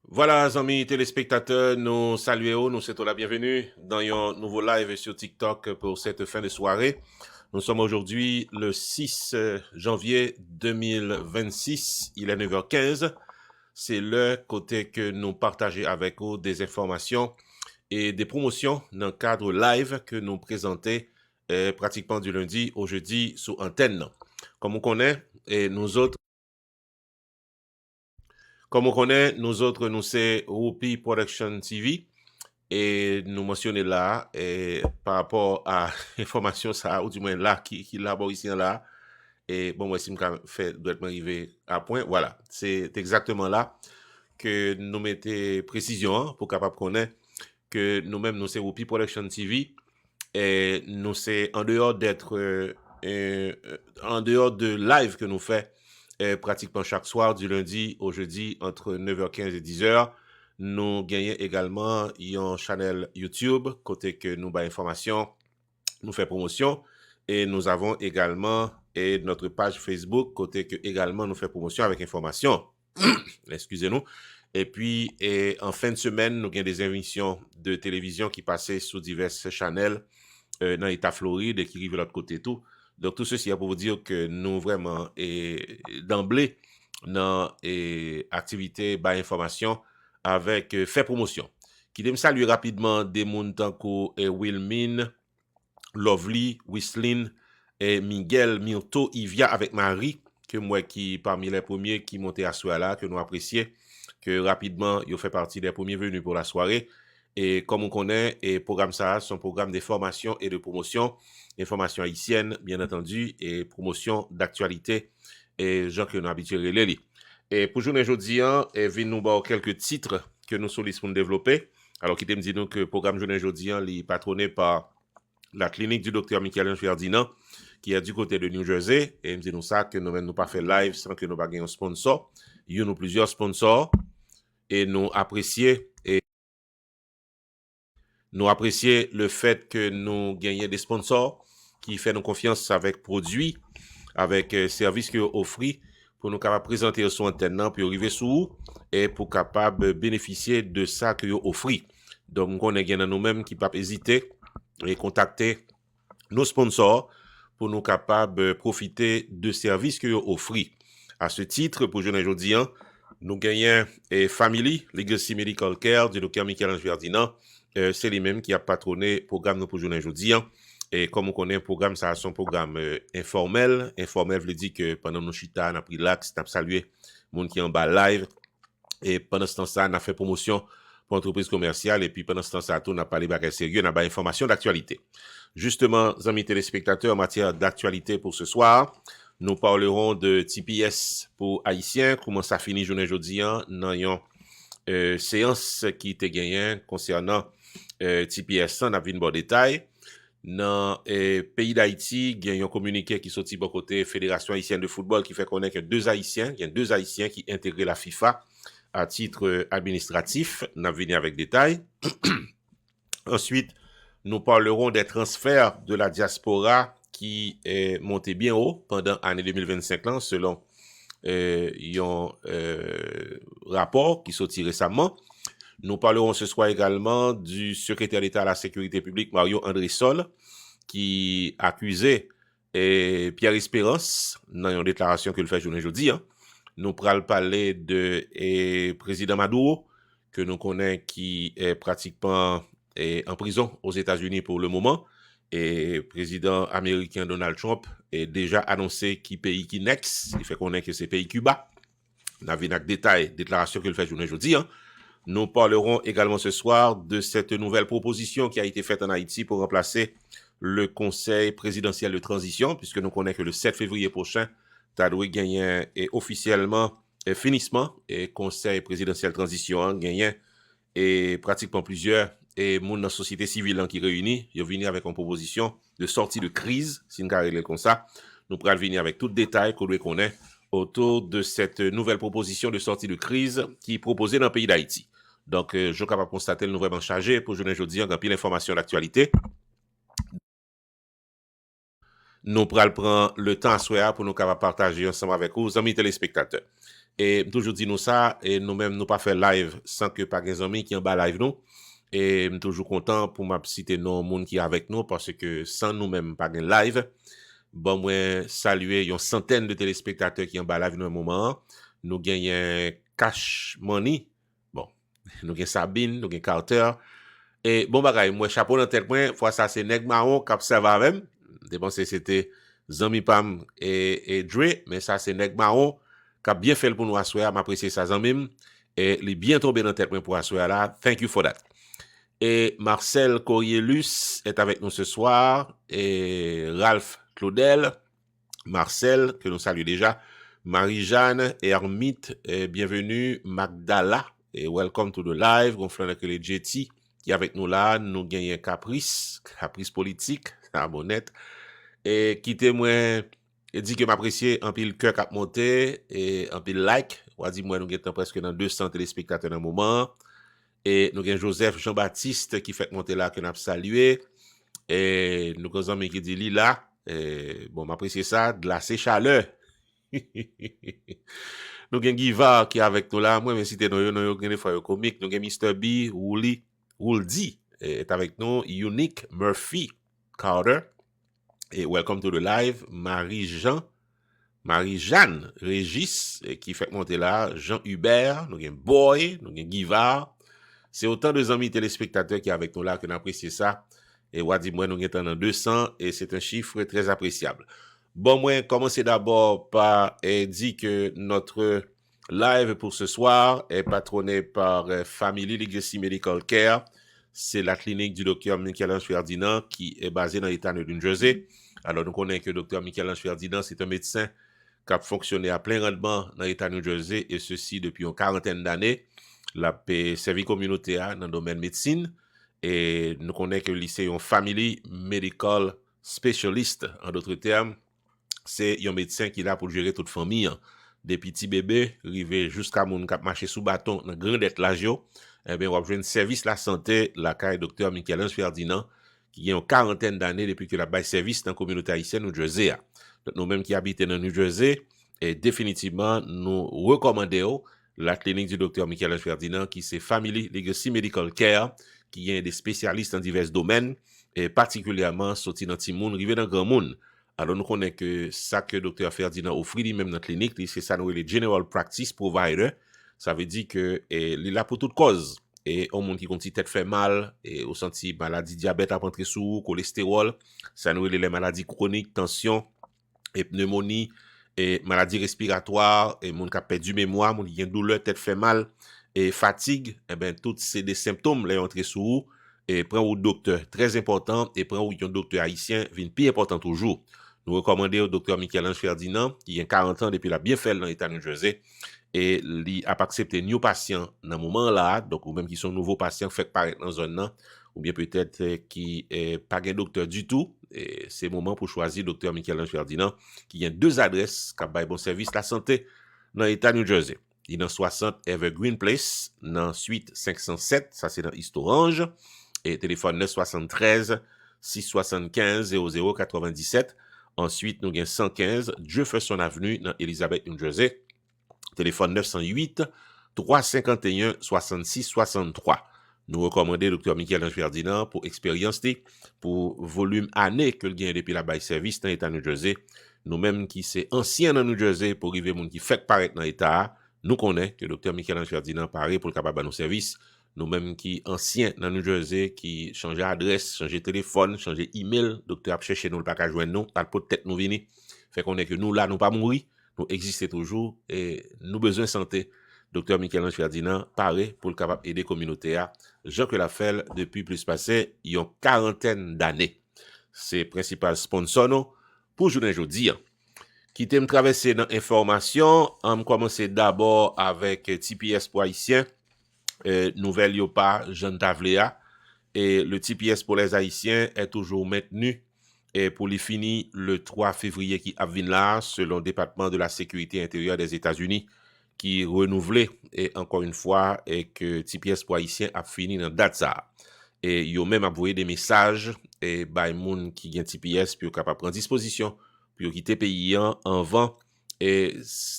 Voilà, amis téléspectateurs, nous saluons, nous souhaitons la bienvenue dans un nouveau live sur TikTok pour cette fin de soirée. Nous sommes aujourd'hui le 6 janvier 2026, il est 9h15. C'est le côté que nous partageons avec vous des informations et des promotions dans le cadre live que nous présentons pratiquement du lundi au jeudi sur antenne. Comme on connaît, et nous autres, nous c'est Rupi Production TV. Et nous mentionner là, par rapport à l'information, ça, ou du moins là, qui l'aborde ici là, et bon, moi, si je fait, doit m'arriver à point, voilà. C'est exactement là que nous mettons précision pour capable connaître que nous-mêmes, nous, c'est Whoopi Production TV, et nous, c'est en dehors d'être, en dehors de live que nous fait pratiquement chaque soir, du lundi au jeudi, entre 9h15 et 10h. Nous gagnons également un channel YouTube, côté que nous bas information, nous fait promotion. Et nous avons également notre page Facebook, côté que également nous fait promotion avec information. Excusez-nous. Et puis, en fin de semaine, nous avons des émissions de télévision qui passaient sur divers channels dans l'État Floride et qui arrivent de l'autre côté tout. Donc, tout ceci est pour vous dire que nous vraiment, d'emblée, dans activité, bas information, avec fait promotion. Qui me salue rapidement des moun tanko Wilmin, Lovely, Whistling, et Miguel, Mirto, Ivia avec Marie, que moi qui parmi les premiers qui montaient à ce soir-là, que nous apprécions, que rapidement, ils fait partie des premiers venus pour la soirée. Et comme on connaît, et programme ça, son programme de formation et de promotion, information haïtienne, bien entendu, et promotion d'actualité, et gens que nous habitués les lire. Et pour journée aujourd'hui, et vient nous voir quelques titres que nous sollicitons développer. Alors, qui me dit donc que le programme journée aujourd'hui, il est patronné par la clinique du docteur Michael Ferdinand, qui est du côté de New Jersey. Et il me dit nous ça, que nous n'avons pas fait live sans que nous n'ayons pas un sponsor. Il y a plusieurs sponsors. Et nous apprécions le fait que nous gagnions des sponsors qui font nous confiance avec produits, avec services que offrent pour nous capables présenter sur antenne pour arriver sous et pour capable bénéficier de ça que offrent. Donc on est gagné nous-mêmes qui pas hésiter et contacter nos sponsors pour nous capables profiter de services que offrent. À ce titre, pour journée aujourd'hui, nous gagnons Family Legacy Medical Care du docteur Michael Ferdinand. C'est lui-même qui a patronné le programme pour journée aujourd'hui. Et comme on connaît un programme, ça a son programme informel. Informel veut dire que pendant nos chita, on a pris l'axe, on a salué le monde qui est en bas live. Et pendant ce temps-là, on a fait promotion pour entreprise commerciale. Et puis pendant ce temps-là, on a parlé de bagages sérieux, on a pas information d'actualité. Justement, amis téléspectateurs, en matière d'actualité pour ce soir, nous parlerons de TPS pour Haïtiens, comment ça finit journée aujourd'hui, dans une séance qui était gagnée concernant TPS, on a vu un bon détail. Dans le pays d'Haïti, il y a un communiqué qui sorti bon côté Fédération haïtienne de football qui fait connaître que il y a deux Haïtiens qui intégrent la FIFA à titre administratif. On a venu avec détail. Ensuite, nous parlerons des transferts de la diaspora qui est monté bien haut pendant l'année 2025 là, selon un rapport qui sorti récemment. Nous parlerons ce soir également du secrétaire d'État à la sécurité publique, Mario André Sol, qui accusait Pierre Espérance dans une déclaration qu'il fait aujourd'hui. Nous pourrons parler de président Maduro, que nous connaissons qui est pratiquement en prison aux États-Unis pour le moment. Et président américain Donald Trump est déjà annoncé qui pays qui next. Il fait connaître que c'est pays Cuba. On a vu un détail, déclaration qu'il fait aujourd'hui. Nous parlerons également ce soir de cette nouvelle proposition qui a été faite en Haïti pour remplacer le Conseil présidentiel de transition, puisque nous connaissons que le 7 février prochain, Tadoué gagne officiellement finissement et Conseil présidentiel de transition gagne et pratiquement plusieurs et monde dans la société civile qui réunit, ils viennent avec une proposition de sortie de crise, si nous carré comme ça. Nous pourrons venir avec tout détail qu'on doit connaître autour de cette nouvelle proposition de sortie de crise qui est proposée dans le pays d'Haïti. Donc, je suis capable de constater que nous vraiment chargé pour journée aujourd'hui, en pile d'informations d'actualité. Nous pourrons prendre le temps à soir pour nous capables partager ensemble avec vous, amis téléspectateurs. Et toujours dit nous ça, et nous-mêmes, nous pas faire live sans que pas des amis qui en bas live nous. Et je suis toujours content pour m'a citer nos monde qui est avec nous parce que sans nous-mêmes pas de live, bon moi saluer une centaine de téléspectateurs qui en bas live dans un moment. Nous gagnons Cash Money. Bon, nous gagnons Sabine, nous gagnons Carter. Et bon bagay, moi chapeau dans tête point, fois ça c'est Nèg Marron qui observe avec. Dépensé c'était Zami Pam et Dre, mais ça c'est Nèg Marron qui a bien fait pour nous asseoir, m'apprécier ça Zamim et il est bien tombé dans tête point pour asseoir là. Thank you for that. Et Marcel Corielus est avec nous ce soir et Ralph Claudel, Marcel que nous saluons déjà, Marie-Jeanne, Hermite, bienvenue Magdala et welcome to the live, gonflant avec les JT qui est avec nous là, nous gagnons Caprice politique, à bonnette et quittez-moi et dit que m'apprécier un pile cœur cap monté et un pile like, on dit moi nous gagnons presque dans 200 téléspectateurs dans le moment. Et nous avons Joseph Jean-Baptiste qui fait monter là, que nous avons salué. Et nous avons un ami qui dit Lila. Bon, m'apprécier ça, de la chaleur. Nous avons Guivar qui est avec nous là. Moi, mais si t'es nous avons des fois comique. Nous avons Mr. B, Wooldy est avec nous. Unique, Murphy, Carter. Et welcome to the live. Marie-Jeanne, Régis, qui fait monter là. Jean Hubert, nous avons Boy, nous avons Guivar. C'est autant de amis téléspectateurs qui sont avec nous là que nous apprécions ça. Et Wadi, moi, nous sommes dans 200 et c'est un chiffre très appréciable. Bon, moi, commencer d'abord par dire que notre live pour ce soir est patronné par Family Legacy Medical Care. C'est la clinique du docteur Michel-Ange Ferdinand qui est basée dans l'État de New Jersey. Alors, nous connaissons que le docteur Michel-Ange Ferdinand, c'est un médecin qui a fonctionné à plein rendement dans l'État de New Jersey et ceci depuis une quarantaine d'années. La service communautaire dans le domaine médecine et nous connaissons que le lycée est un family medical specialist. En d'autres termes, c'est un médecin qui est là pour gérer toute famille, des petits bébés, arriver jusqu'à mon cap marcher sous bâton dans grande lagio. Eh bien, on va jouer un service la santé, la caille docteur Michel-Ange Ferdinand, qui a une quarantaine d'années depuis que la bail service dans la communauté haïtienne New Jersey. Donc, nous-mêmes qui habitons dans New Jersey, et définitivement, nous recommandons la clinique du docteur Michel-Ange Ferdinand, qui c'est Family Legacy Medical Care, qui est des spécialistes dans divers domaines, et particulièrement sorti dans Timoun, rivé dans Grand Moun. Alors, nous connaissons que ça que docteur Ferdinand offre lui-même dans la clinique, c'est ça nous les General Practice Provider. Ça veut dire que il est là pour toute cause. Et au monde qui continue tête fait mal, et au senti maladie diabète à rentrer sous, cholestérol, ça nous les maladies chroniques, tension, et pneumonie, et maladie respiratoire, et moun qui a perdu mémoire, moun qui a une douleur, tête fait mal, et fatigue, eh ben, toutes ces des symptômes, les entrées sous, et prend au docteur, très important, et prend au docteur haïtien, vient plus important toujours. Nous recommandons au docteur Michel-Ange Ferdinand, qui a 40 ans depuis la bien fait dans l'État de New Jersey, et il a accepté nouveau patient dans le moment là, donc ou même qui sont nouveaux patients fait paraître dans zone là, ou bien peut-être qui est pas un docteur du tout, et c'est le moment pour choisir docteur Michel-Ange Ferdinand, qui a 2 adresses, qui a bon service la santé dans l'État de New Jersey. Il est dans 60 Evergreen Place, dans suite 507, ça c'est dans East Orange, et téléphone 973 675 0097. Ensuite, nous avons 115 Jefferson Avenue dans Elizabeth, New Jersey. Téléphone 908 351 66 63. Nous recommandons Dr. Michel-Ange Ferdinand pour expérience, pour volume année que le gain depuis la bail service dans l'État de New Jersey. Nous-mêmes qui c'est ancien dans New Jersey pour arriver moun qui fait paraître dans l'État, nous connaissons que Dr. Michel-Ange Ferdinand paraît pour le capable de nos services. Nous-mêmes qui anciens dans New Jersey, qui changer adresse, changer téléphone, changer email, docteur a cherché nous le pas qu'à joindre nous, pas peut-être nous venir. Fait qu'on est que nous là, nous pas mourir, nous existons toujours et nous besoin de santé. Docteur Michel-Ange Ferdinand paraît pour le capable aider communautaire. Jean que l'a fait depuis plus passé, il y a une quarantaine d'années. C'est principal sponsor nous pour journée aujourd'hui. Qui t'aime traverser dans l'information, on commence d'abord avec TPS pour haïtiens. Nouvelle Yopa, Jean Tavléa, et le TPS pour les Haïtiens est toujours maintenu et pour les finir le 3 février qui vient là, selon le département de la sécurité intérieure des États-Unis, qui renouvelé et encore une fois et que TPS pour Haïtiens a fini dans date ça. Et ils ont même envoyé des messages et by moun qui gagne TPS pour capable prendre disposition pour quitter pays en vent et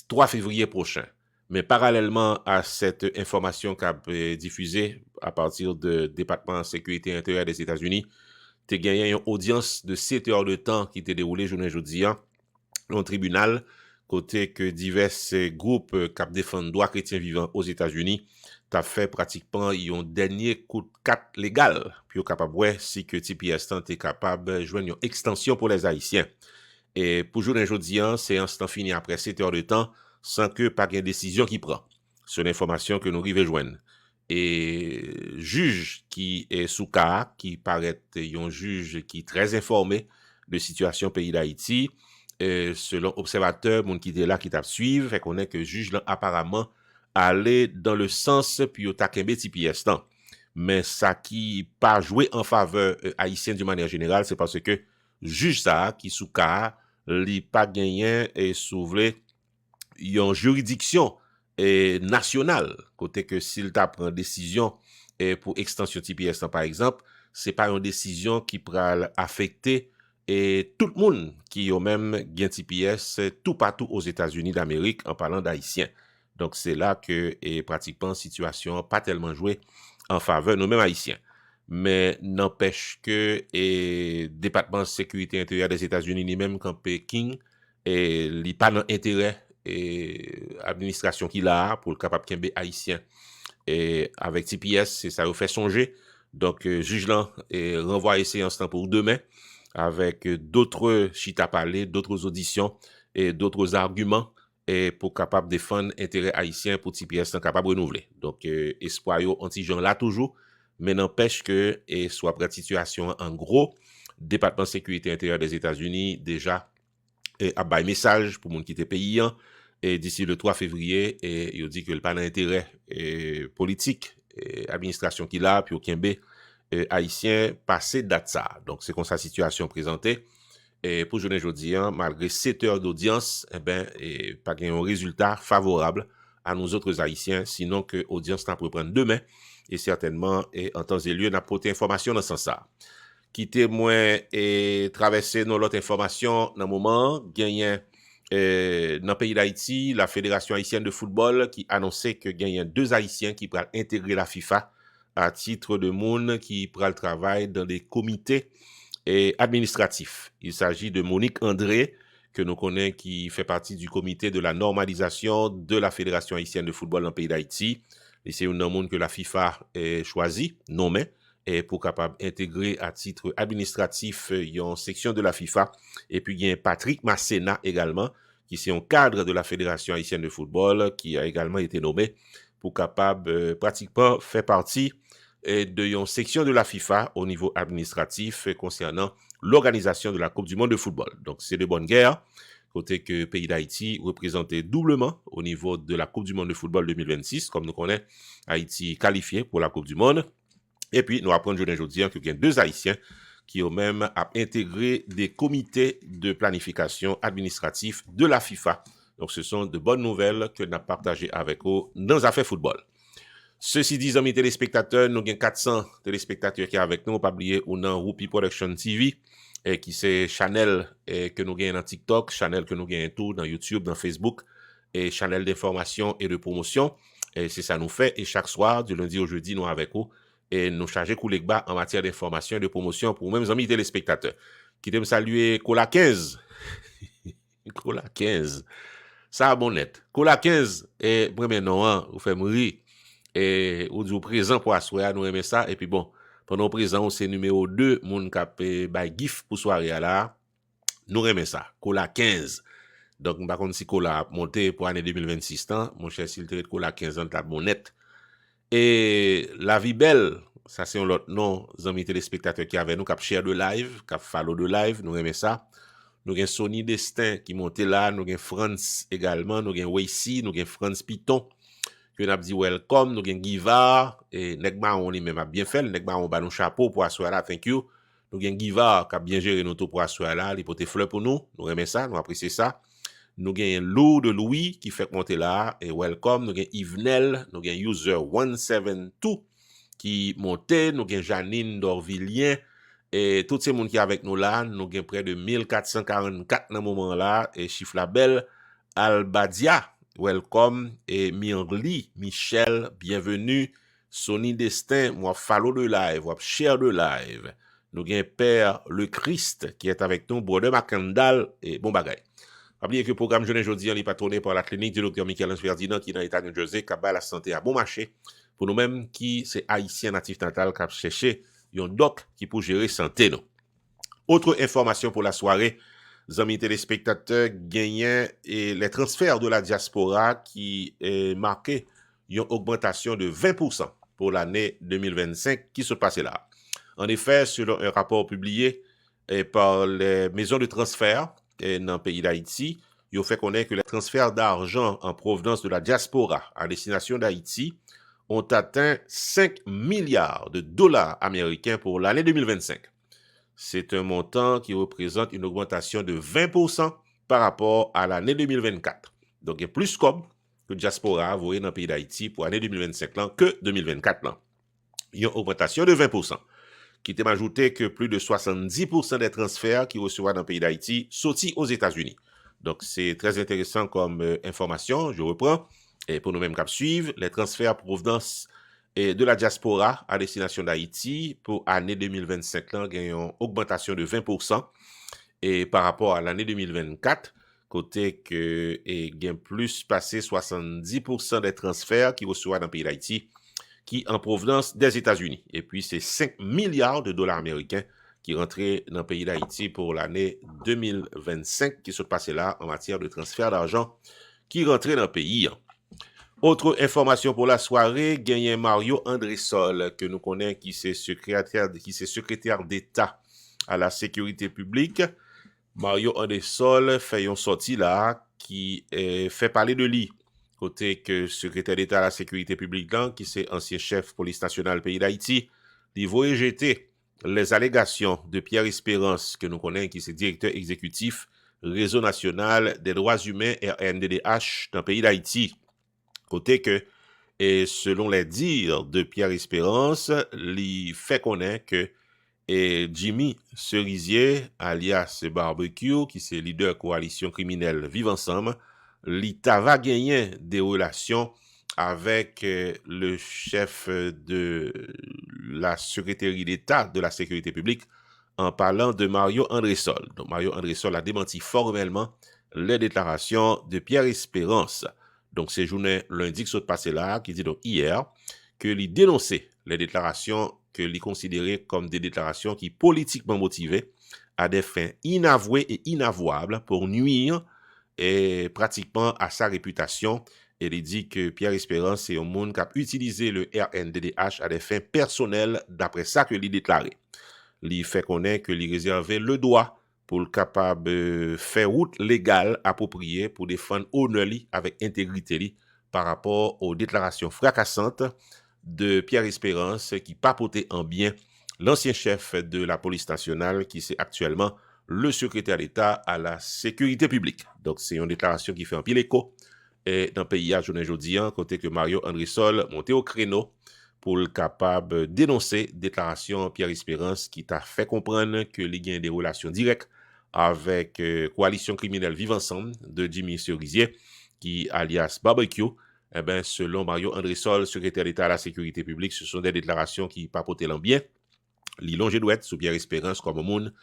3 février prochain. Mais parallèlement à cette information qu'a diffusée à partir de département de sécurité intérieure des États-Unis, tu as gagné une audience de 7 heures de temps qui t'est déroulée journée jeudi au tribunal, côté que divers groupes qui défendent droits chrétiens vivants aux États-Unis t'as fait pratiquement un dernier coup de quatre légal, puis au capable ouais, si que TPS est capable de joindre une extension pour les Haïtiens. Et pour journée jeudi, c'est un temps fini après 7 heures de temps, sans que pas de décision qui prend. C'est une information que nous arrivons joindre. Et juge qui est sous cas, qui paraît un juge qui est très informé de situation pays d'Haïti, selon observateur, mon qui était là, qui t'a suivi, fait qu'on est que juge là apparemment allait dans le sens puis au takembe TPS. Mais ça qui pas joué en faveur haïtienne de manière générale, c'est parce que juge ça qui sous cas, li pas gagné et souvle une juridiction nationale côté que s'il t'a prend décision pour extension TPS par exemple, c'est pas une décision qui pourra affecter et tout le monde qui a même gain TPS tout partout aux États-Unis d'Amérique en parlant d'haïtiens. Donc c'est là que pratiquement situation pas tellement jouée en faveur de nous-mêmes haïtiens. Mais n'empêche que département de sécurité intérieure des États-Unis lui-même quand Pékin li pas dans intérêt et administration qu'il a pour le capable kembe haïtien et avec TPS c'est ça vous fait songer. Donc juge là renvoie séance pour demain avec d'autres chita parler, d'autres auditions et d'autres arguments et pour capable défendre intérêt haïtien pour TPS capable de renouveler. Donc espoir yo anti-gens là toujours, mais n'empêche que soit prête situation en gros département de sécurité intérieure des États-Unis déjà a bail message pour moun qui était pays et d'ici le 3 février et il dit que le pas d'intérêt politique et administration qu'il a puis au Kembe haïtien passer date ça. Donc c'est comme sa situation présentée et pour journée jeudi malgré 7 heures d'audience pas gain un résultat favorable à nous autres haïtiens sinon que audience n'a pour prendre demain et certainement en temps et lieu n'a porté information dans ce sens ça. Quitter moins et traverser nos l'autre information dans moment gagné dans le pays d'Haïti, la Fédération haïtienne de football qui annonçait que gagnait 2 haïtiens qui pourraient intégrer la FIFA à titre de monde qui pourraient travailler dans des comités administratifs. Il s'agit de Monique André que nous connaissons qui fait partie du comité de la normalisation de la Fédération haïtienne de football dans le pays d'Haïti. Et c'est un monde que la FIFA a choisi, nommé et pour capable intégrer à titre administratif une section de la FIFA et puis il y a Patrick Masséna également qui c'est un cadre de la Fédération haïtienne de football qui a également été nommé pour capable pratiquement faire partie de une section de la FIFA au niveau administratif concernant l'organisation de la Coupe du monde de football. Donc c'est de bonne guerre côté que pays d'Haïti représenté doublement au niveau de la Coupe du monde de football 2026 comme nous connaissons Haïti qualifié pour la Coupe du monde. Et puis, nous apprenons aujourd'hui qu'il y a 2 Haïtiens qui ont même intégré des comités de planification administratif de la FIFA. Donc, ce sont de bonnes nouvelles que nous avons partagées avec vous dans les affaires football. Ceci dit, amis téléspectateurs, nous avons 400 téléspectateurs qui sont avec nous. Pas oublier, on a Whoopi Production TV, qui c'est channel que nous avons dans TikTok, channel que nous avons tout dans YouTube, dans Facebook, et channel d'information et de promotion. Et c'est ça nous fait. Et chaque soir, du lundi au jeudi, nous avec vous. Et nous charger Koulegba en matière d'information et de promotion pour mêmes amis téléspectateurs. Qui me saluer Cola 15. Cola 15. Ça bon net. Cola 15 et premier nom vous fait mourir et ou du présent pour assoir nous aimer ça et puis bon, pendant présent c'est numéro 2 moun cap bay gif pour soirée là. Nous aimer ça. Cola 15. Donc par contre si Cola monté pour année 2026 mon cher s'il te Cola 15 ans ta bon net. Et la vie belle, ça c'est un autre nom, amis téléspectateurs qui avaient nous, qui share de live, qui follow de live, nous aimons ça. Nous avons Sony Destin qui monte là, nous avons France également, nous avons Wacy, nous avons France Piton, qui nous a dit welcome, nous avons Givar, et Negma on lui-même a bien fait, Negma on bat nos chapeaux pour asseoir là, thank you. Nous avons Givar qui a bien géré nos taux pour asseoir là, il porte fleurs pour nous, nous aimons ça, nous apprécions ça. Nous avons Lou de Louis qui fait monter là et welcome. Nous avons Yvenel, nous avons User 172 qui monte. Nous avons Janine d'Orvillien et tous ces gens qui sont avec nous là. Nous avons près de 1444 dans ce moment là. Et chiffre la belle Albadia. welcome. Et Mirli, Michel, bienvenue. Sonny Destin, moi follow de live, moi share de live. Nous avons Père le Christ qui est avec nous, Brother Macandal et bon bagay. Oubliez que le programme Jeune Aujourd'hui est patronné par la clinique du Dr Michael Ferdinand qui est dans l'État de New Jersey, qui a la santé à bon marché. Pour nous-mêmes qui c'est haïtien natif natal qui a cherché un doc qui peut gérer santé nous. Autre information pour la soirée, amis téléspectateurs, gagnent et les transferts de la diaspora qui est marqué une augmentation de 20% pour l'année 2025 qui se passait là. En effet, selon un rapport publié par les maisons de transfert dans le pays d'Haïti, il a fait connaître que les transferts d'argent en provenance de la diaspora à destination d'Haïti ont atteint 5 milliards de dollars américains pour l'année 2025. C'est un montant qui représente une augmentation de 20% par rapport à l'année 2024. Donc, il y a plus comme que diaspora voyez dans le pays d'Haïti pour l'année 2025 là, que 2024 là. Il y a une augmentation de 20%. Qui t'est ajouté que plus de 70% des transferts qui reçoivent dans le pays d'Haïti sortent aux États-Unis. Donc, c'est très intéressant comme information. Je reprends. Et pour nous-mêmes qui suivent, les transferts provenance de la diaspora à destination d'Haïti pour l'année 2025, là, il y a une augmentation de 20% et par rapport à l'année 2024, côté que il y a plus passé 70% des transferts qui reçoivent dans le pays d'Haïti qui en provenance des États-Unis. Et puis, c'est 5 milliards de dollars américains qui rentraient dans le pays d'Haïti pour l'année 2025 qui se passait là en matière de transfert d'argent qui rentraient dans le pays. Autre information pour la soirée, gagné Mario André-Sol, que nous connaissons, qui c'est secrétaire d'État à la sécurité publique. Mario André-Sol fait une sortie là qui fait parler de lui. Côté que secrétaire d'État à la sécurité publique, là, qui c'est ancien chef police nationale pays d'Haïti, il va rejeter les allégations de Pierre Espérance, que nous connaissons, qui c'est directeur exécutif Réseau national des droits humains RNDDH dans le pays d'Haïti. Côté que, et selon les dires de Pierre Espérance, il fait connaître que Jimmy Cerisier, alias Barbecue, qui c'est leader coalition criminelle Vivre Ensemble, l'État va gagner des relations avec le chef de la secrétaire d'État de la sécurité publique en parlant de Mario André-Sol. Donc Mario André-Sol a démenti formellement les déclarations de Pierre Espérance. Donc, ces journées lundi qui sont passées là, qui dit donc hier, que il dénonçait les déclarations que il considérait comme des déclarations qui politiquement motivées à des fins inavouées et inavouables pour nuire et pratiquement à sa réputation. Et il dit que Pierre Espérance c'est un monde qui a utilisé le RNDDH à des fins personnelles d'après ça que il déclaré. Il fait connaître que il réservait le droit pour le capable faire route légale appropriée pour défendre honneur avec intégrité par rapport aux déclarations fracassantes de Pierre Espérance qui papotait en bien l'ancien chef de la police nationale qui c'est actuellement le secrétaire d'État à la sécurité publique. Donc c'est une déclaration qui fait un pile écho et dans le pays à journée aujourd'hui, côté que Mario André-Sol monté au créneau pour le capable dénoncer déclaration Pierre Espérance qui t'a fait comprendre que les gains des relations directes avec coalition criminelle Vivre Ensemble de Jimmy Cerisier, qui alias Barbecue, eh ben, selon Mario André-Sol, secrétaire d'État à la sécurité publique, ce sont des déclarations qui papotent bien. L'ilonge douette sous Pierre Espérance comme monde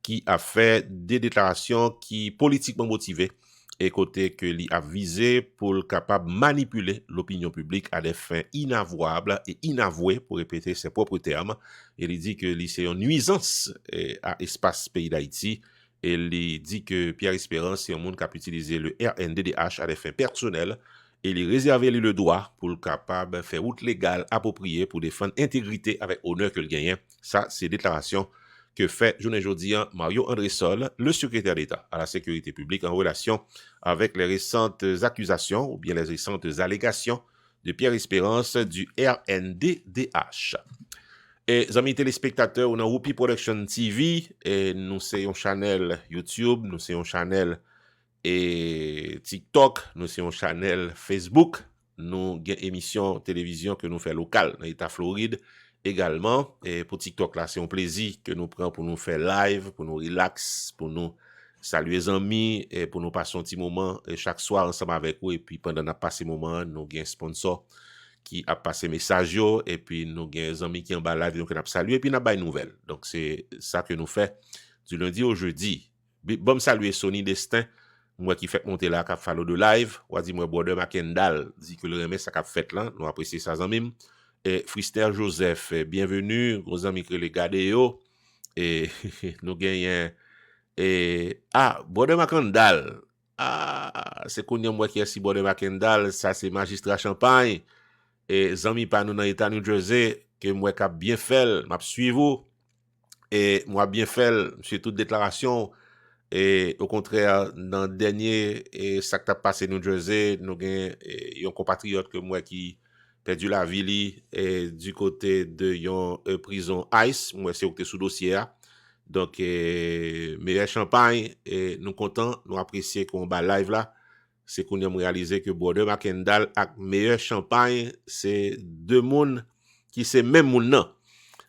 qui a fait des déclarations qui politiquement motivées et côté que lui a visé pour le capable manipuler l'opinion publique à des fins inavouables et inavouées, pour répéter ses propres termes. Et il dit que c'est une nuisance à l'espace pays d'Haïti. Et il dit que Pierre Espérance, c'est un monde qui a utilisé le RNDDH à des fins personnelles. Et il réservé le droit pour le capable faire route légale appropriée pour défendre intégrité avec honneur que le gagnant. Ça, c'est déclaration que fait journée aujourd'hui Mario André-Sol, le secrétaire d'État à la sécurité publique en relation avec les récentes accusations ou bien les récentes allégations de Pierre Espérance du RNDDH. Et amis téléspectateurs, on a Whoopi Production TV et nous c'est un channel YouTube, nous c'est un channel et TikTok, nous c'est un channel Facebook, nous avons une émission télévision que nous fait locale dans l'État Floride également. Et pour TikTok là, c'est un plaisir que nous prenons pour nous faire live, pour nous relax, pour nous saluer les amis et pour nous passer un petit moment chaque soir ensemble avec vous et puis pendant qu'on a passé moment nous avons un sponsor qui a passé message yo, et puis nous avons des amis qui en bas live donc on a salué et puis on a une nouvelle. Donc c'est ça que nous fait du lundi au jeudi. Bon saluer Sony Destin, moi qui fait monter là cap follow de live, ou dit moi Border Macendal dit que le remet ça cap fait là, nous apprécier ça en même. Et Frister Joseph, bienvenue, aux amis que les gardez yo et nous gagnons et Border Macendal. C'est qu'on y a moi qui est si Border Macendal, ça c'est magistrat Champagne. Et zami pa nous dans l'état New Jersey que moi cap bien fait m'a suivre et moi bien fait sur toute déclaration et au contraire dans dernier et ça qui a passé New Jersey nous gain un compatriote que moi qui perdu la vie et du côté de yon prison ICE moi c'est que sous dossier donc meilleur champagne et nous content nous apprécier qu'on ba live là c'est qu'on a réalisé que Border Macendal et meilleur champagne, c'est deux mondes qui c'est même monde non.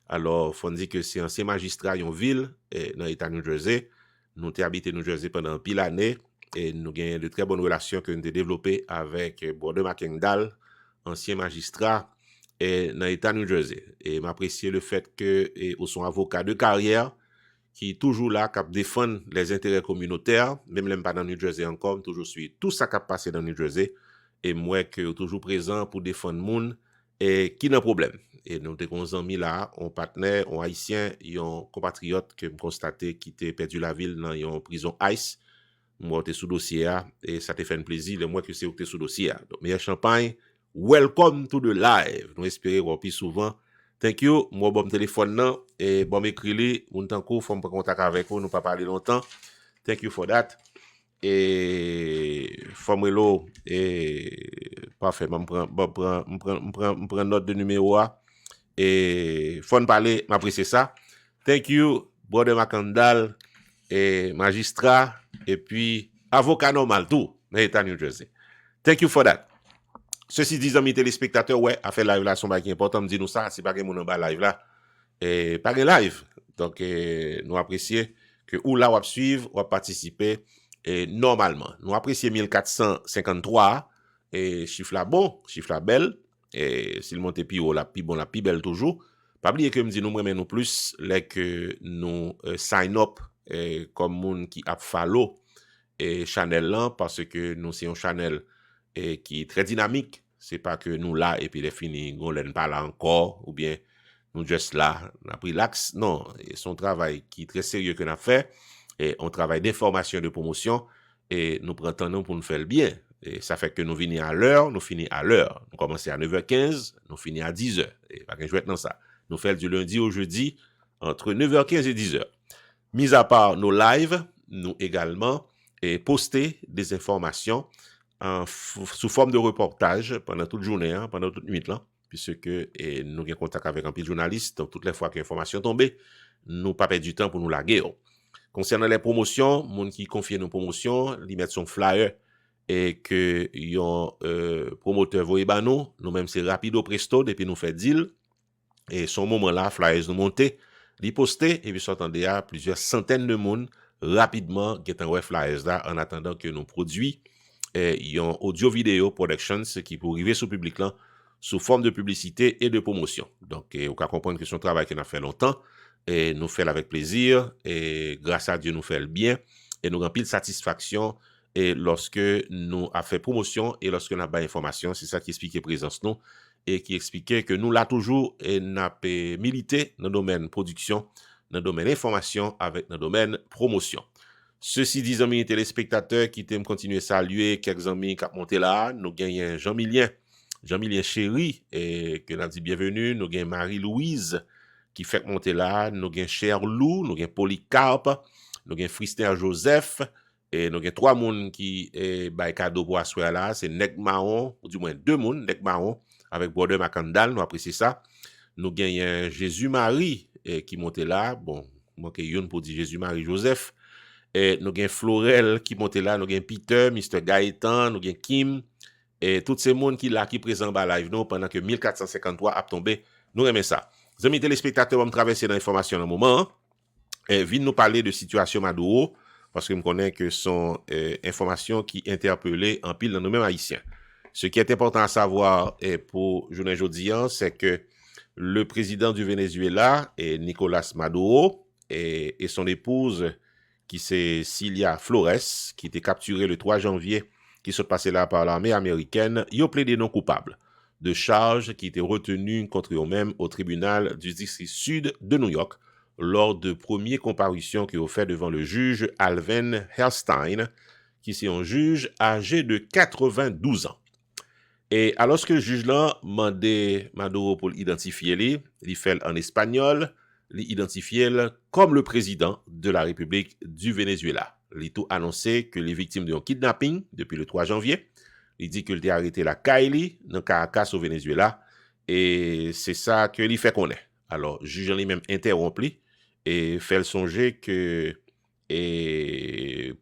Alors, faut dire que c'est ancien magistrat en ville dans l'état New Jersey. Nous avons habité New Jersey pendant pile d'années et nous avons de très bonnes relations que nous avons développées avec Border Macendal, ancien magistrat dans l'état New Jersey. Et m'apprécier le fait que son avocat de carrière qui est toujours là, qui défend les intérêts communautaires, même pas dans New Jersey encore, toujours suit tout ça qui a passé dans New Jersey, et moi qui est toujours présent pour défendre le monde, et qui n'a problème. Et nous avons amis là, un partenaire, un haïtien, un compatriote que me constaté qui était perdu la ville dans une prison ICE, moi j'étais sous dossier, et ça te fait un plaisir, le moi que c'est que sous dossier. Donc, meilleur champagne, welcome to the live. Nous espérons plus souvent. Thank you. Moi, bon téléphone là et bon m'écrit mon temps court, faut me prendre contact avec vous, nous pas parler longtemps. Thank you for that. Et formelo et parfait, me prend note de numéro A et faut parler, m'apprécier ça. Thank you, Border Macendal et magistrat et puis avocat normal tout dans l'état New Jersey. Thank you for that. Ceci dit, amis téléspectateurs, ouais, à faire live là, son qui est important, me dit nous ça, c'est pas que mon en bas live là, et pas que live. Donc, nous apprécions que ou là, on va suivre, on va participer, et normalement. Nous apprécions 1453, et chiffre là bon, chiffre là belle, et s'il monte plus haut, la plus bon, la plus belle toujours. Pas oublier que me dit nous remet nous plus, là que nous sign up, comme monde qui a follow, et channel là, parce que nous, c'est un channel, et qui est très dynamique. C'est pas que nous là et puis les fini, on l'aime pas là encore, ou bien nous juste là, on a pris l'axe. Non, et son travail qui est très sérieux qu'on a fait, et on travaille d'information, de promotion, et nous prenons pour nous faire le bien. Et ça fait que nous venons à l'heure, nous finissons à l'heure. Nous commençons à 9h15, nous finissons à 10h. Et pas que je vais être dans ça. Nous faisons du lundi au jeudi, entre 9h15 et 10h. Mis à part nos lives, nous également, et poster des informations sous forme de reportage pendant toute journée, pendant toute nuit là, puisque nous avons contact avec un petit journaliste, donc toutes les fois qu'une information tombée, nous pas perdre du temps pour nous laguer. Concernant les promotions, monde qui confie nos promotions, ils mettent son flyer et que yon promoteur voye ba nous même c'est rapido presto depuis nous fait deal et son moment là flyers nous monter, li poster et puis s'entendait à plusieurs centaines de monde rapidement get un flyers là en attendant que nous produit yon audio vidéo productions qui pour arriver sur public là sous forme de publicité et de promotion. Donc on peut comprendre que son travail qu'on a fait longtemps et nous fait avec plaisir et grâce à Dieu nous fait le bien et nous remplit de satisfaction et lorsque nous a fait promotion et lorsque nous avons information, c'est ça qui explique présence nous et qui expliquait que nous là toujours et n'a pas milité dans le domaine production, dans le domaine information avec dans le domaine promotion. Ceci dit, amis téléspectateurs qui t'aiment continuer à saluer quelques amis qui ont monté là, nous gagnons Jean-Milien Chéri, et que nous dit bienvenue, nous gagnons Marie-Louise qui fait monter là, nous gagnons Cher Lou, nous gagnons Polycarpe, nous gagnons Frister Joseph, et nous avons 3 personnes qui ont cadeau pour asseoir là, c'est Nec Marron, ou du moins 2 personnes, Nec Marron, avec Border Macendal, nous apprécions ça. Nous avons Jésus-Marie qui monte là, bon, moi qui yon pour dire Jésus-Marie Joseph, et nous avons Florel qui monte là, nous avons Peter, Mr. Gaëtan, nous avons Kim, et tous ces gens qui là, qui présent dans live nous, pendant que 1453 a tombé, nous aimons ça. Les amis téléspectateurs, vont traverser dans l'information un moment, et viennent nous parler de situation Maduro, parce que je connais que son information qui interpellait en pile dans nous-mêmes haïtiens. Ce qui est important à savoir pour journée aujourd'hui, c'est que le président du Venezuela, Nicolas Maduro, et son épouse, qui c'est Cilia Flores, qui était capturée le 3 janvier, qui se passait là par l'armée américaine, ils ont plaidé non coupables de charges qui étaient retenues contre eux-mêmes au tribunal du district sud de New York lors de premières comparutions qu'ils ont fait devant le juge Alvin Herstein, qui c'est un juge âgé de 92 ans. Et alors que le juge là demandait Maduro pour l'identifier, il fait en espagnol, l'identifier comme le président de la République du Venezuela. Il a tout annoncé que les victimes d'un kidnapping depuis le 3 janvier. Il dit qu'il a arrêté la Kylie dans Caracas au Venezuela. Et c'est ça qu'il fait connaître. Alors, le juge lui-même interrompu et fait songer que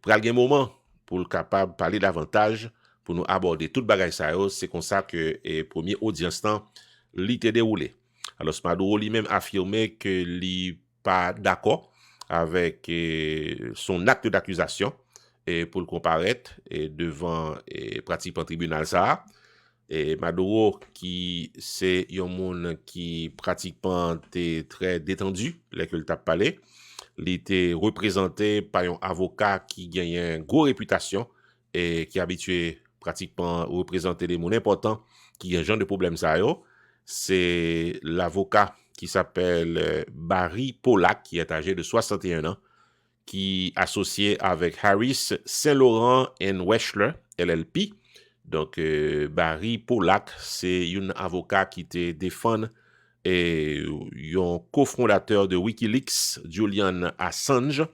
pral gen moment pour le capable de parler davantage pour nous aborder toute bagaille ça, c'est comme ça que premier audience temps l'était déroulé. Alors Maduro lui-même affirmé que lui pas d'accord avec son acte d'accusation pour le comparaître devant pratiquement tribunal ça. Et Maduro qui c'est un monde qui pratiquement était très détendu là que le tape parlé. Il était représenté par un avocat qui gagne une grosse réputation et qui est habitué pratiquement à représenter des mondes importants qui ont un genre de problème ça. C'est l'avocat qui s'appelle Barry Pollack, qui est âgé de 61 ans, qui est associé avec Harris Saint-Laurent and Weschler, LLP. Donc, Barry Pollack, c'est un avocat qui te défend et un cofondateur de Wikileaks, Julian Assange,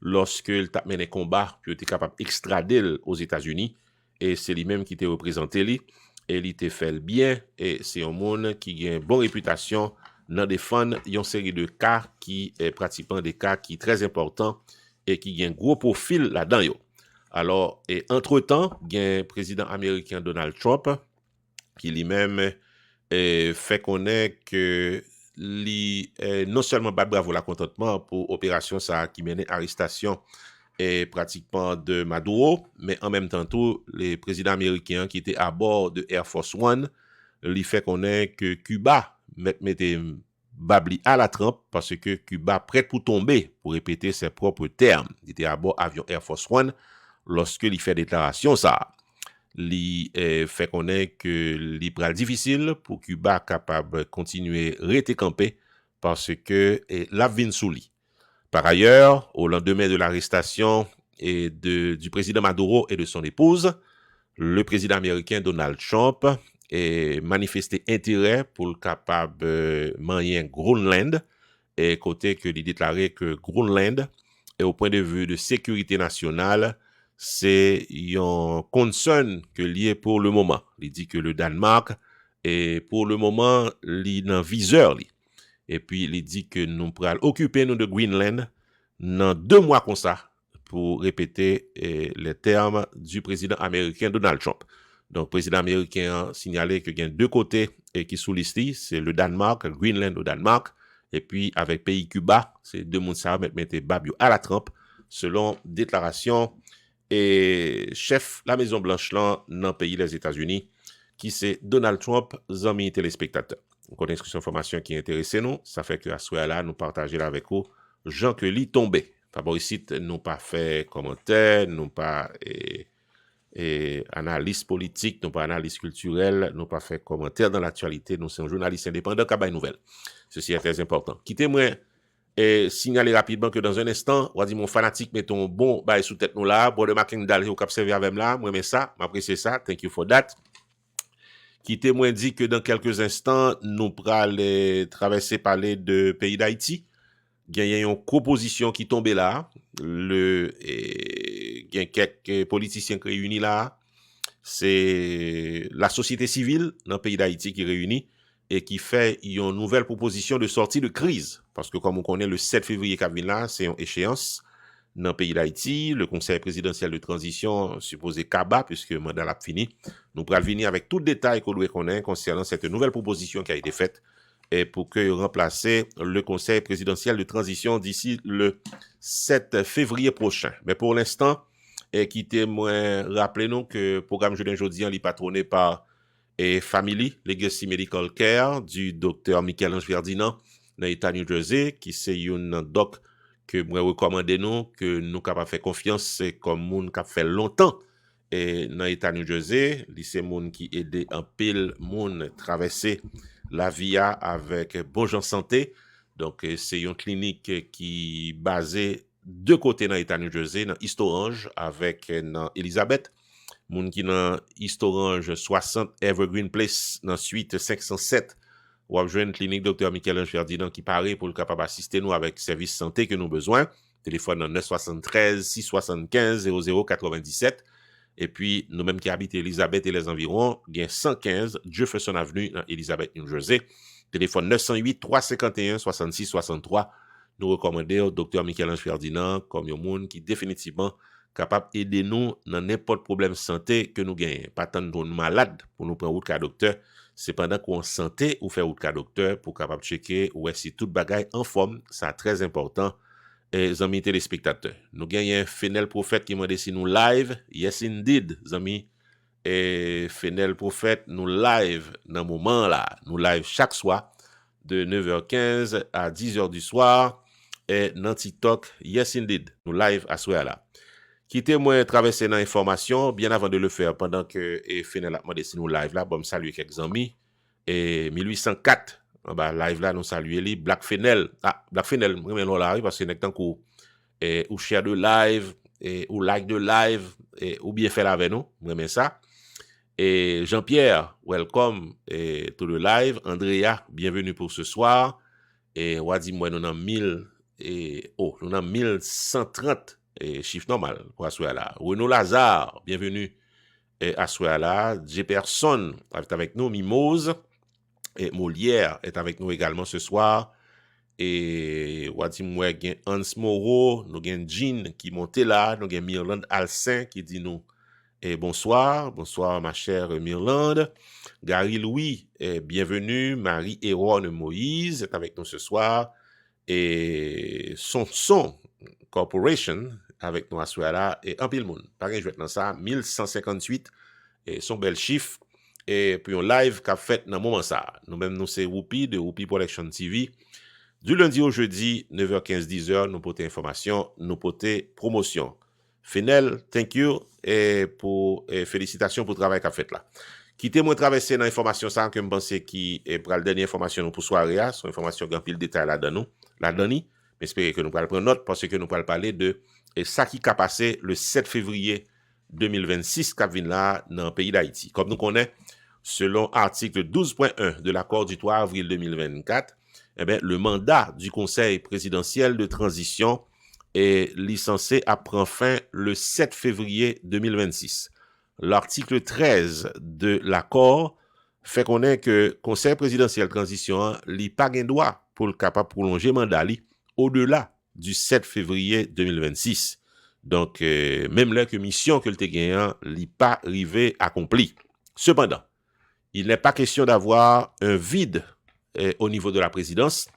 lorsqu'il a mené combat, puis il était capable d'extrader aux États-Unis. Et c'est lui-même qui t'a représenté lui. Et il t'a fait le bien. Et c'est un monde qui a une bonne réputation dans défendre une série de cas qui est pratiquement des cas qui sont très importants et qui ont un gros profil là-dedans. Alors, et entre-temps, il y a un président américain Donald Trump qui lui-même fait connaître que non seulement bat bravo la contentement pour opération ça qui menait à l'arrestation et pratiquement de Maduro, mais en même temps tout les présidents américains qui étaient à bord de Air Force One, lui fait connaître que Cuba mettait babli à la trempe parce que Cuba prêt pour tomber, pour répéter ses propres termes. Il était à bord avion Air Force One lorsque il fait déclaration ça. Il fait connaître que il pral difficile pour Cuba capable de continuer à rester campé parce que la vin sous lui. Par ailleurs, au lendemain de l'arrestation du président Maduro et de son épouse, le président américain Donald Trump a manifesté intérêt pour le capable manier Groenland et côté que il déclaré que Groenland est au point de vue de sécurité nationale, c'est un concern que lié pour le moment. Il dit que le Danemark est pour le moment dans viseur li. Et puis il dit que nous pourrons occuper nous de Greenland dans 2 mois comme ça pour répéter les termes du président américain Donald Trump. Donc, le président américain a signalé qu'il y a 2 côtés qui sont listés, c'est le Danemark, Greenland au Danemark, et puis avec pays Cuba, c'est 2 mondes ça mettre Babio à la trempe, selon déclaration et chef la Maison Blanche là dans le pays des États-Unis, qui c'est Donald Trump, amis téléspectateurs. On connaît cette information qui intéresse nous, ça fait que à ce là nous partager avec vous Jean que li tombé. Favoricite nous pas fait commentaire, nous pas analyse politique, nous pas analyse culturelle, nous pas fait commentaire dans l'actualité, nous sommes journalistes indépendants qui bail nouvelle. Ceci est très important. Quittez-moi et signaler rapidement que dans un instant, on va dire mon fanatique mettons bon bail sous tête nous là, bon de making d'aller au cap servir avec là, moi mais ça, m'apprécier ça, thank you for that. Quittez-moi dit que dans quelques instants, nous pourrons traverser parler de pays d'Haïti. Il y a une proposition qui tombe là. Il y a quelques politiciens qui réunis là. C'est la société civile dans le pays d'Haïti qui réunit et qui fait une nouvelle proposition de sortie de crise. Parce que comme on connaît le 7 février qui vient là, c'est une échéance dans le pays d'Haïti. Le conseil présidentiel de transition supposé CABA, puisque le mandat a fini. Nous pourrons venir avec tout détail qu'on doit connaître concernant cette nouvelle proposition qui a été faite et pour que remplacer le conseil présidentiel de transition d'ici le 7 février prochain. Mais pour l'instant, quittez-moi, rappelez-nous que le programme Julien Jodian est patronné par Family Legacy Medical Care du docteur Michel-Ange Ferdinand dans l'État New Jersey, qui c'est un doc que moi recommande nous, que nous capable faire confiance comme moun qui fait longtemps et dans l'État New Jersey, c'est moun qui aide en pile moun traverser la via avec bon gens santé. Donc c'est une clinique qui basée de côté dans l'État New Jersey, dans East Orange avec dans Elizabeth. Moun qui dans East Orange 60 Evergreen Place dans suite 507 ou a joindre clinique docteur Michel-Ange Ferdinand qui paraît pour le capable assister nous avec service santé que nous besoin. Téléphone 973 675 0097. Et puis, nous-mêmes qui habitons Elizabeth et les environs, il y a 115 Jefferson Avenue dans Elizabeth, New Jersey. Téléphone 908 351 66 63. Nous recommandons au docteur Michel-Ange Ferdinand comme un monde qui définitivement capable d'aider nous dans n'importe problème santé que nous gagnons. Pas tant de nous malades pour nous prendre route qu'à docteur. C'est pendant qu'on santé ou faire route qu'à docteur pour capable checker ou si toute bagaille en forme. C'est très important. Et amis téléspectateurs, nous gagnons Fenel Prophète qui m'a dit si nous live. Yes indeed, amis. Et Fenel Prophète nous live dans le moment là. Nous live chaque soir de 9h15 à 10h du soir. Et dans TikTok, yes indeed, nous live à ce soir là. Quittez-moi traverser dans l'information bien avant de le faire pendant que Fenel a demandé si nous live là. Bon, me saluer quelques amis. Et 1804. Bah, live là, nous saluons les Black Fenel. Ah, Black Fenel, moi, nous là, parce que nous avons ou share de live, ou like de live, ou bien faire avec nous, moi, ça. Et Jean-Pierre, welcome to the live. Andrea, bienvenue pour ce soir. Et Wadi, moi, nous avons 1130 chiffre normal pour ce soir là. Renaud Lazare, bienvenue à ce soir là. Jefferson est avec nous, Mimose. Et Molière est avec nous également ce soir. Et Wadim Hans Moreau, nous avons Jean qui monte là, nous avons Mirland Alcin qui dit nous bonsoir, bonsoir ma chère Mirland. Gary Louis, bienvenue. Marie-Héronne Moïse est avec nous ce soir. Et Son Corporation avec nous à ce soir-là. Et un pile monde, pareil, je vais être dans ça, 1158, et son bel chiffre. Et puis on live qu'a fait dans le moment ça. Nous-mêmes, nous c'est Whoopi de Whoopi Production TV. Du lundi au jeudi, 9h15, 10h, nous portons information, nous portons promotion. Fenel, thank you et pour félicitations pour le travail qu'a fait là. Quittez-moi traverser dans l'information ça que je pense qui est pour la dernière information pour soirée, son information grand pile détail là-dedans nous, là-dedans. J'espère que nous pourrons prendre note parce que nous pourrons parler de ça qui a passé le 7 février 2026 qui vient là dans le pays d'Haïti. Comme nous connaissons, selon article 12.1 de l'accord du 3 avril 2024, eh bien, le mandat du Conseil présidentiel de transition est licencié à prendre fin le 7 février 2026. L'article 13 de l'accord fait connaître que le Conseil présidentiel de transition n'a pas de droit pour le capable prolonger mandat au-delà du 7 février 2026. Donc, même là que mission que le gagnant n'est pas arrivé accompli. Cependant, il n'est pas question d'avoir un vide au niveau de la présidence.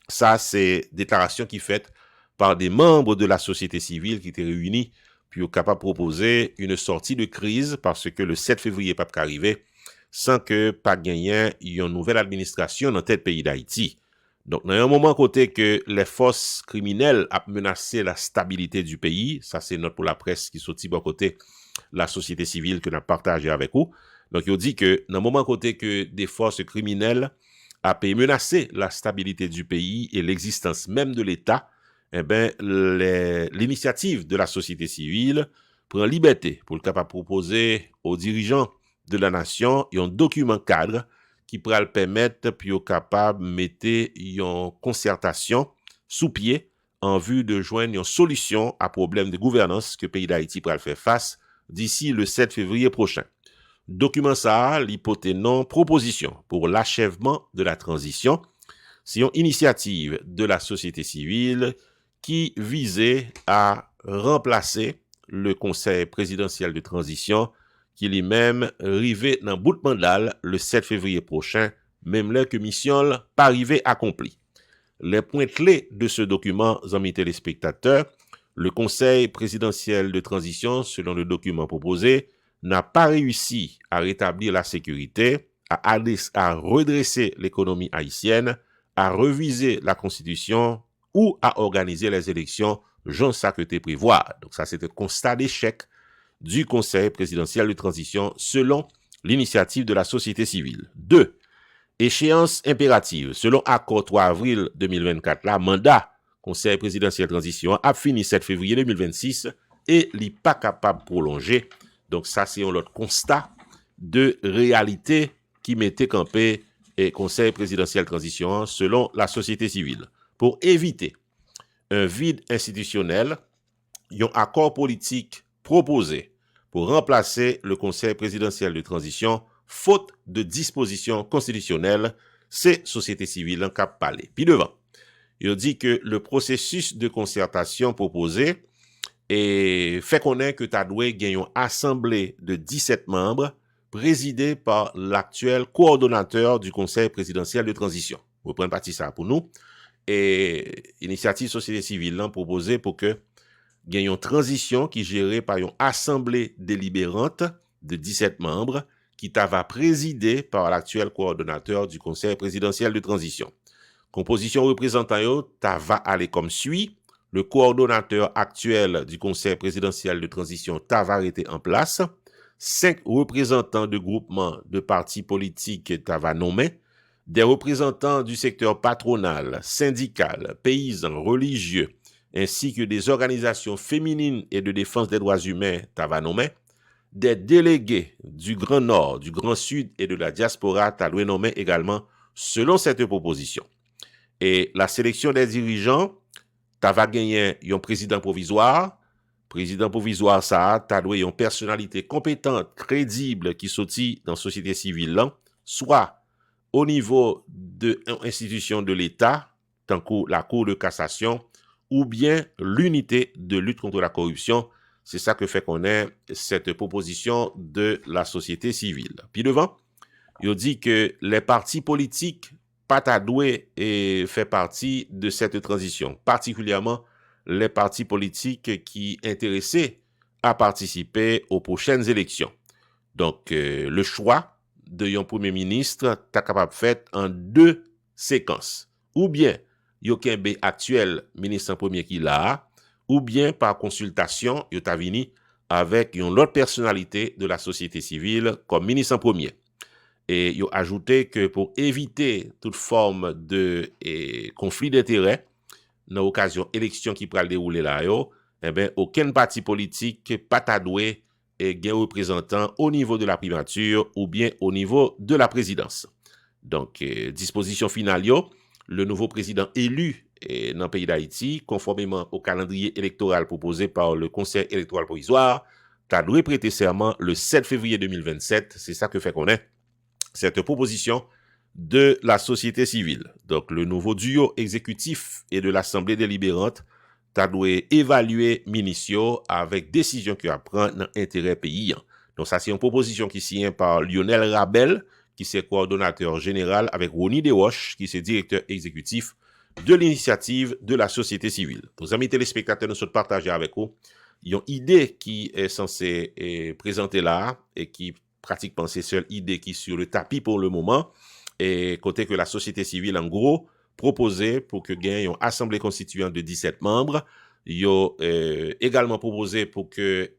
Ça, c'est déclaration qui est faite par des membres de la société civile qui étaient réunis pour capable proposer une sortie de crise parce que le 7 février pas arrivé sans que pas gagné une nouvelle administration dans tel pays d'Haïti. Donc, dans un moment côté que les forces criminelles a menacé la stabilité du pays, ça c'est note pour la presse qui sortit bon côté la société civile que nous partagé avec vous. Donc, il dit que dans un moment côté que des forces criminelles a menacé la stabilité du pays et l'existence même de l'État, eh ben, l'initiative de la société civile prend liberté pour le capable proposer aux dirigeants de la nation un document cadre qui pourra le permettre puis au capable mettre une concertation sous pied en vue de joindre une solution à problème de gouvernance que le pays d'Haïti pourra faire face d'ici le 7 février prochain. Document ça, l'hypothèse non proposition pour l'achèvement de la transition, c'est une initiative de la société civile qui visait à remplacer le conseil présidentiel de transition qui lui-même arrivé dans bout de mandat le 7 février prochain même là que mission pas arrivé accompli. Les points clés de ce document, amis téléspectateurs, le Conseil présidentiel de transition, selon le document proposé, n'a pas réussi à rétablir la sécurité, à redresser l'économie haïtienne, à reviser la Constitution ou à organiser les élections, j'en sais prévoir. Donc ça, c'est un constat d'échec du Conseil présidentiel de transition selon l'initiative de la société civile. 2. Échéance impérative. Selon accord 3 avril 2024, la mandat Conseil présidentiel de transition a fini 7 février 2026 et n'est pas capable de prolonger. Donc ça, c'est un autre constat de réalité qui mettait campé et Conseil présidentiel de transition selon la société civile. Pour éviter un vide institutionnel, un accord politique proposé pour remplacer le Conseil présidentiel de transition, faute de dispositions constitutionnelles, c'est société civile en cap parlé. Puis devant, il dit que le processus de concertation proposé fait connaître que tu dois gagner une assemblée de 17 membres présidée par l'actuel coordonnateur du Conseil présidentiel de transition. Vous prenez partie ça pour nous. Et initiative société civile là proposée pour que gagne une transition qui est gérée par une assemblée délibérante de 17 membres qui va présidée par l'actuel coordonnateur du Conseil présidentiel de transition. Composition représentant va aller comme suit. Le coordonnateur actuel du Conseil présidentiel de transition va arrêter en place. 5 représentants de groupements de partis politiques va nommer. Des représentants du secteur patronal, syndical, paysan, religieux, ainsi que des organisations féminines et de défense des droits humains va nommer. Des délégués du Grand Nord, du Grand Sud et de la diaspora doit nommer également selon cette proposition. Et la sélection des dirigeants, va gagner un président provisoire. Président provisoire, ça, doit une personnalité compétente, crédible qui sortit dans la société civile, là, soit au niveau de l'institution de l'État, tant que la Cour de cassation, ou bien l'unité de lutte contre la corruption. C'est ça que fait qu'on ait cette proposition de la société civile. Puis devant, il dit que les partis politiques pas doué et fait partie de cette transition, particulièrement les partis politiques qui intéressés à participer aux prochaines élections. Donc, le choix de un premier ministre est capable de faire en 2 séquences. Ou bien, il y a un actuel ministre premier qui l'a, ou bien par consultation, il a venu avec une autre personnalité de la société civile comme ministre premier. Et il a ajouté que pour éviter toute forme de conflit d'intérêts, dans l'occasion élection qui pourra dérouler là, aucun parti politique pas doué et un représentant au niveau de la primature ou bien au niveau de la présidence. Donc, disposition finale, le nouveau président élu dans le pays d'Haïti, conformément au calendrier électoral proposé par le Conseil électoral provisoire, doit prêter serment le 7 février 2027. C'est ça que fait qu'on est cette proposition de la société civile. Donc, le nouveau duo exécutif et de l'Assemblée délibérante doit évaluer Minicio avec décision qu'il prend dans l'intérêt pays. Donc, ça, c'est une proposition qui signe par Lionel Rabel, qui est coordonnateur général, avec Ronnie Dewosh, qui est directeur exécutif de l'initiative de la société civile. Nos amis téléspectateurs, nous sommes partagés avec vous. Il y a une idée qui est censée présenter là et qui pratiquement c'est seule idée qui est sur le tapis pour le moment et côté que la société civile en gros proposé pour que gagne une assemblée constituante de 17 membres. Il a également proposé pour que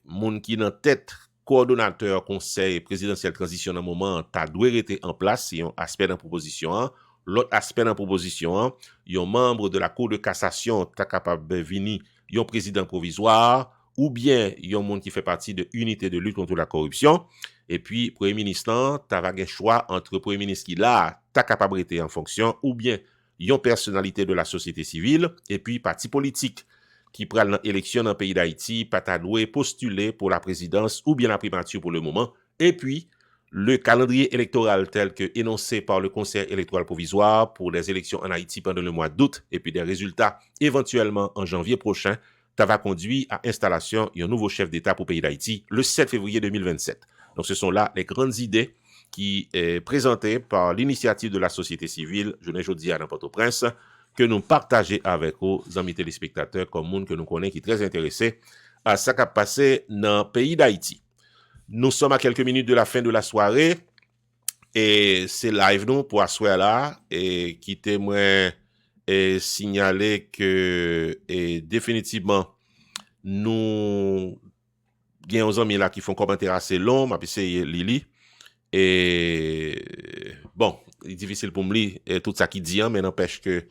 moun qui dans tête coordonnateur conseil présidentiel transition dans moment ta doit être en place, c'est un aspect dans la proposition. L'autre aspect dans la proposition, il y a un membre de la Cour de cassation ta capable de venir, il y a un président provisoire ou bien il y a un monde qui fait partie de l'unité de lutte contre la corruption. Et puis, Premier ministre, tu as un choix entre Premier ministre qui là, ta capacité en fonction, ou bien il y a une personnalité de la société civile, et puis parti politique qui prend l'élection dans le pays d'Haïti, pas ta doué postuler pour la présidence ou bien la primature pour le moment. Et puis, le calendrier électoral tel que énoncé par le Conseil électoral provisoire pour les élections en Haïti pendant le mois d'août, et puis des résultats éventuellement en janvier prochain, ça va conduire à l'installation d'un nouveau chef d'État pour le pays d'Haïti le 7 février 2027. Donc, ce sont là les grandes idées qui est présenté par l'initiative de la société civile, Journée Jeudi à Port-au-Prince, que nous partageons avec aux amis téléspectateurs comme monde que nous connaissons qui est très intéressé à ce qui a passé dans le pays d'Haïti. Nous sommes à quelques minutes de la fin de la soirée et c'est live nous pour asseoir là et qui témoin et signaler que définitivement nous avons des amis là qui font commentaires assez longs, puis c'est Lili. Et bon, c'est difficile pour me lire tout ça qui dit, mais n'empêche que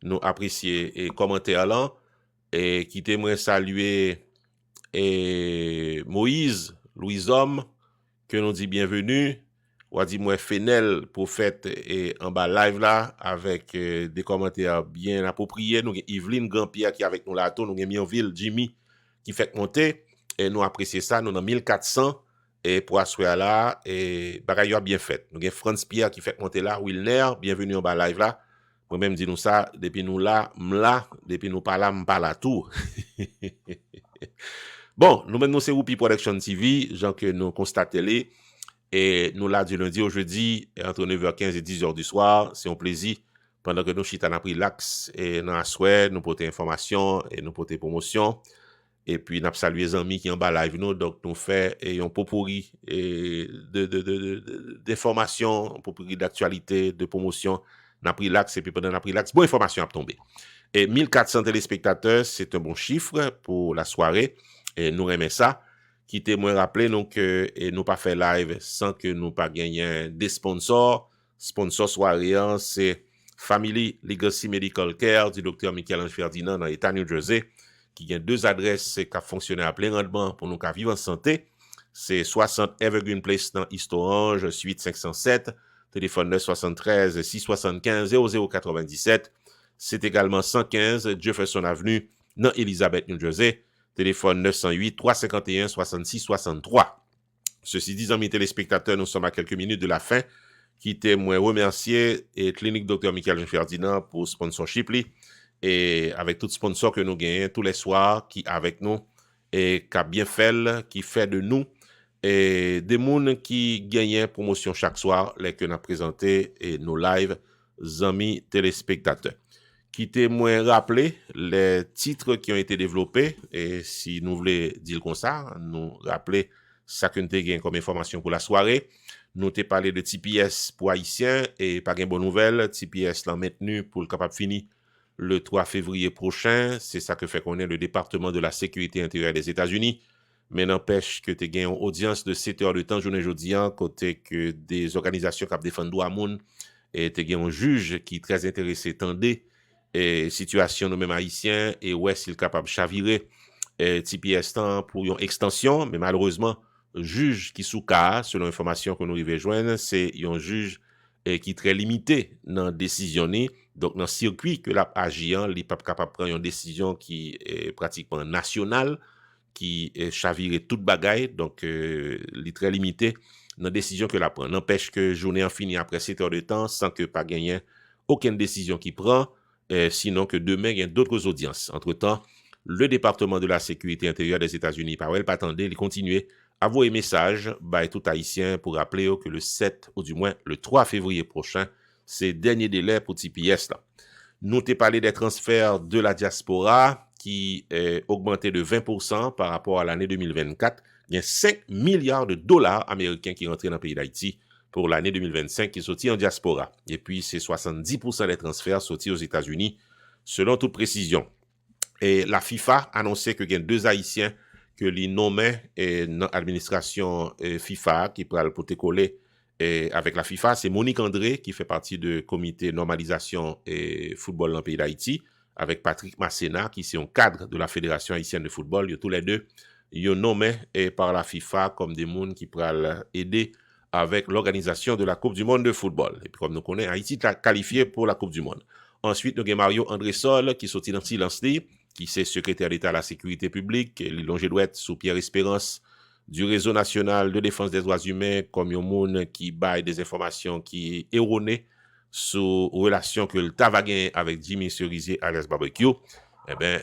nous apprécions et commentaires là et qui témoin saluer et Moïse, Louis Homme, que nous dit bienvenue. On dit moi Fenel prophète et en bas live là avec des commentaires bien appropriés. Nous avons Yveline Grand-Pierre qui est avec nous là, nous avons Mionville Jimmy qui fait monter et nous apprécions ça. Nous avons 1400 et pour asseoir là et bagaille bien fait. Nous avons Franz Pierre qui fait monter là, Wilner, bienvenue en bas live là. Moi-même dis nous ça depuis nous là, depuis nous pas là tout. Bon, nous maintenant c'est Whoopi Production TV, gens que nous constatons les. Et nous là du lundi au jeudi, entre 9h15 et 10h du soir, c'est un plaisir. Pendant que nous chita n'a pris l'axe et nous assoit, nous porter information et nous porter promotion. Et puis nous saluer les amis qui en bas live nous, donc nous fait un potpourri d'informations, un potpourri d'actualité, de promotion. N'a pris l'axe et puis pendant n'a pris l'axe, bonne information a tombé. Et 1400 téléspectateurs, c'est un bon chiffre pour la soirée. Et nous remet ça. Qui témoin rappelé donc et nous pas fait live sans que nous pas gagner des sponsors. Sponsor soirée c'est Family Legacy Medical Care du docteur Michel-Ange Ferdinand dans l'État New Jersey qui a deux adresses qui a fonctionné à plein rendement pour nous qui vivre en santé. C'est 60 Evergreen Place dans East Orange, suite 507, téléphone 973 675 0097. C'est également 115 Jefferson Avenue dans Elizabeth, New Jersey. Téléphone 908 351 66 63. Ceci dit, amis téléspectateurs, nous sommes à quelques minutes de la fin. Qui témoin remercier et Clinique Dr. Michel Ferdinand pour sponsorship et avec tout sponsor que nous gagnons tous les soirs qui avec nous et qui a bien fait, qui fait de nous et des gens qui gagnent promotion chaque soir, les que nous présenté et nos live amis téléspectateurs. Qui témoin rappeler les titres qui ont été développés et si nous voulons dire comme ça, nous rappeler ça que nous avons comme information pour la soirée. Nous avons parlé de TPS pour Haïtiens et pas de bonne nouvelle, TPS l'a maintenu pour le capable fini le 3 février prochain. C'est ça que fait qu'on est le département de la sécurité intérieure des États-Unis. Mais n'empêche que tu as une audience de 7 heures de temps journée jeudi côté que des organisations qui défendent droit à monde et tu as un juge qui est très intéressé tendez et situation nous mêmes haïtiens et ouais s'il est capable de chavirer TPS temps pour une extension mais malheureusement juge qui sous cas selon l'information que nous arrivons joindre c'est un juge qui est très limité dans décision donc dans circuit que l'a agissant il pas capable de prendre une décision qui est pratiquement nationale qui est chavirer toute bagaille donc il est très limité dans décision que la prend n'empêche que journée en fini après 7 heures de temps sans que pas gagner aucune décision qui prend sinon que demain, il y a d'autres audiences. Entre-temps, le département de la sécurité intérieure des États-Unis, par elle, pas attendez, il continue à envoyer message by tout haïtien pour rappeler que le 7 ou du moins le 3 février prochain, c'est dernier délai pour TPS là. Nous t'ai parlé des transferts de la diaspora qui est augmenté de 20% par rapport à l'année 2024. Il y a 5 milliards de dollars américains qui rentrent dans le pays d'Haïti pour l'année 2025 qui est sorti en diaspora. Et puis, c'est 70% des transferts sortis aux États-Unis, selon toute précision. Et la FIFA a annoncé qu'il y a 2 Haïtiens que les nommaient dans l'administration FIFA qui pourra le porter coller avec la FIFA. C'est Monique André qui fait partie du comité normalisation et football dans le pays d'Haïti, avec Patrick Masséna qui est un cadre de la Fédération haïtienne de football. Ils tous les deux, ils sont nommés par la FIFA comme des gens qui pourraient aider avec l'organisation de la Coupe du Monde de football. Et puis, comme nous connaissons, Haïti est qualifié pour la Coupe du Monde. Ensuite, nous avons Mario André Sol, qui sorti dans silence, qui est secrétaire d'État à la sécurité publique, il longe douette sous Pierre Espérance, du réseau national de défense des droits humains, comme un monde qui baille des informations qui est erronées sur relation que le Tavagin avec Jimmy Cerisier alias Barbecue. Eh bien,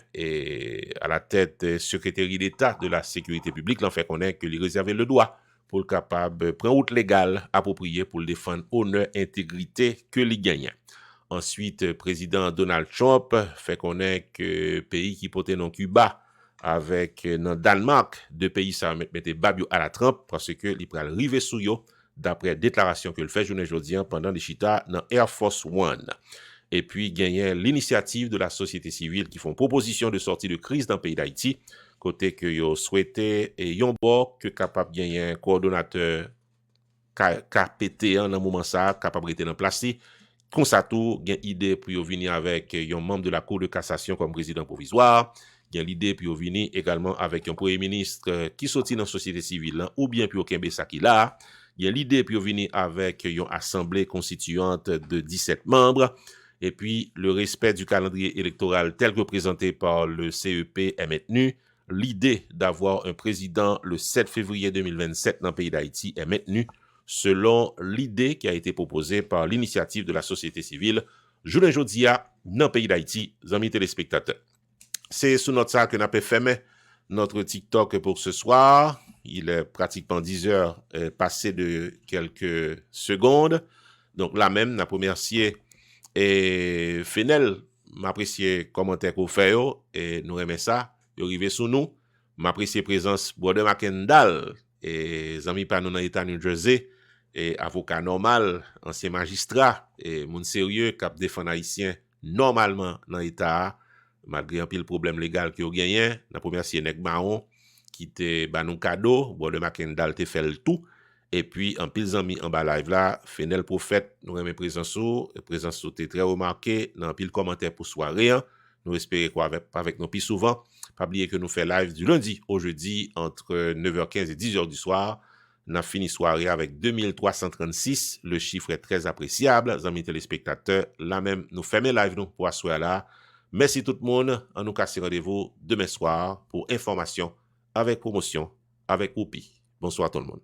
à la tête secrétaire d'État de la sécurité publique, l'en fait connaître qu'il réservait le droit pour le capable prendre route légale appropriée pour le défendre honneur intégrité que li gagne. Ensuite, président Donald Trump fait connaître que pays qui portait non Cuba avec dans Danemark, deux pays ça mettait babio à la Trump parce que li pral rive sou yo d'après déclaration que le fait journée jodi pendant les chita dans Air Force One. Et puis gagner l'initiative de la société civile qui font proposition de sortie de crise dans le pays d'Haïti, côté que yo souhaité et yon bord que capable gagner un coordonnateur KPT dans le moment ça capable de en place. Comme ça tout, gen idée pour venir avec un membre de la Cour de cassation comme président provisoire, gen l'idée pour venir également avec un premier ministre qui sorti dans la société civile ou bien pour Kembe Sakila, gen l'idée pour venir avec une assemblée constituante de 17 membres. Et puis, le respect du calendrier électoral tel que présenté par le CEP est maintenu. L'idée d'avoir un président le 7 février 2027 dans le pays d'Haïti est maintenue selon l'idée qui a été proposée par l'initiative de la société civile. Journée jodia dans le pays d'Haïti, amis téléspectateurs. C'est sous notre sac que nous avons fermé notre TikTok pour ce soir. Il est pratiquement 10 heures passé de quelques secondes. Donc là même, nous remercié et Fenel, m'apprécier commentaire qu'on fait et nous remercie ça, vous arrivez sous nous. M'apprécier présence Brother Macendal et amis par nous dans l'État New Jersey et avocat normal, ancien magistrat et moun sérieux cap défendre haïtien normalement dans l'État malgré un pile problème légal qui a gagné. N'a remercier Nek Maron qui te ba nou cadeau, Brother Macendal te fait le tout. Et puis, en pile amis en bas live là, Fenel Prophète, nous remet présence très remarquée, dans pile commentaire pour soirée. Nous espérons quoi avec nous plus souvent. Pas oublier que nous faisons live du lundi au jeudi entre 9h15 et 10h du soir. Nous avons fini soirée avec 2336. Le chiffre est très appréciable. Amis téléspectateurs, là même, nous faisons live nous pour asseoir là. Merci tout le monde. On nous casse rendez-vous demain soir pour information avec promotion avec Oupi. Bonsoir tout le monde.